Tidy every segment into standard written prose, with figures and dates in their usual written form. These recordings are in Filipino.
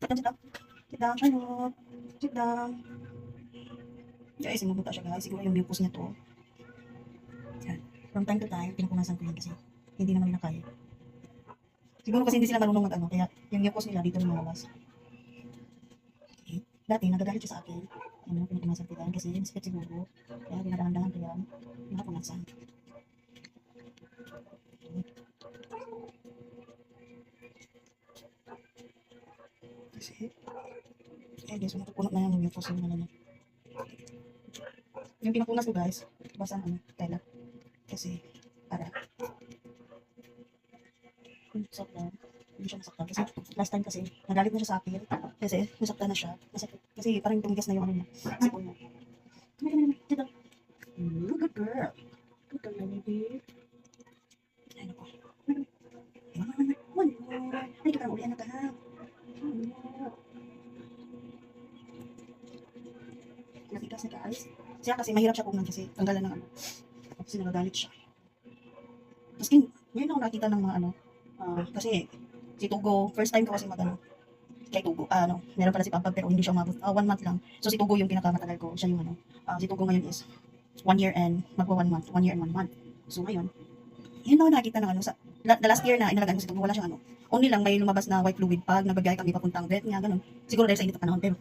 Sit down, sit down. Sit down, Charlotte. Sit down. Guys, sumubuta siya guys. Siguro yung mucus niya to. Yan. From time to time, pinupunasan ko yan kasi hindi naman nila kaya. Siguro kasi hindi sila marunong mag-ano, kaya yung mucus nila dito lumabas. Okay. Dati, nagagalit siya sa akin. Ano, pinupunasan ko yan kasi sakit siguro. Kaya dinadahan-dahan ko yan. Nakapunasan. Kasi, eh, guys, matupunot na yan yung mucus yung ano niya. Yung pinapunas ko guys, basang ano, tela. Kasi, para, saktan. Hindi siya masaktan. Kasi, last time kasi, nagalit na siya sa akin. Kasi, nasaktan na siya. Masakit. Kasi, parang tumigas na yung ano niya. Sipon niya. Kami. Dito. Good girl. Good girl, baby. Ay, naku. Ay, ka parang uli, anak ka ha. Natigas na guys. Siya kasi, mahirap siya punan kasi, tanggalan ng ano. Kasi nagagalit siya. Tapos, ngayon ako nakita ng mga ano, kasi, si Tugo, first time ko kasi mag-ano, kay Tugo, meron pala si Papa pero hindi siya umabot, 1 month lang. So si Tugo yung pinakamatagal ko, siya yung ano, si Tugo ngayon is 1 year and magwa 1 month, 1 year and 1 month. So ngayon, yun ako nakita ng ano, the last year na inalagaan ko si Tugo, wala siyang ano, only lang may lumabas na white fluid pag nagbagay kami papuntang vet niya, ganun. Siguro dahil sa init na panahon, pero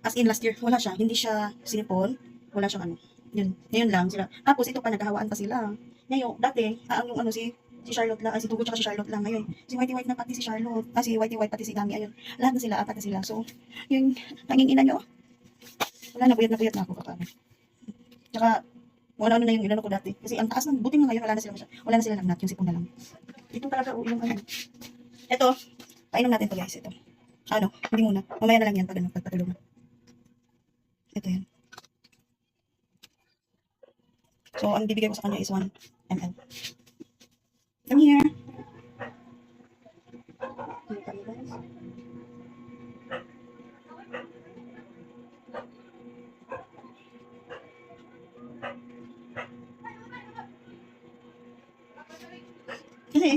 as in last year, wala siya, hindi siya sinipon, wala siyang ano, yun, ngayon lang sila. Tapos ito pa, naghahawaan pa sila. Ngayon, dati, yung ano, si Charlotte lang, si Tugo tsaka si Charlotte lang. Ngayon, si Whitey White na pati si Charlotte, si Whitey White pati si Dami, ayun. Lahat na sila, apat na sila. So, yung tanging ina nyo, wala na, puyat na ako kapag. Tsaka, wala na yung inano ko dati. Kasi ang taas ng buting na ngayon, wala na sila lagnat, yung sipon na lang. Ito talaga, yung ano. Ito, painom natin to guys, ito. Ano, hindi muna. Mamaya na lang yan pag ano, pagpatulungan. Ito yan. So, ang bibigay ko sa kanya is 1 ml. Come here.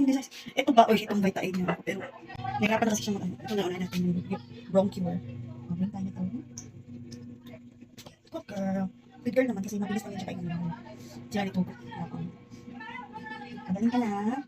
Kasi, ito ba, or itong Vita Aid niya ako, pero, nahirapan na kasi siya mag-ano. Ito na unahin natin yung bronchior. Okay, tayo na tayo. Good girl. Good girl naman kasi mabilis lang yan siya kainin mo. Sila nito. Magaling ka na.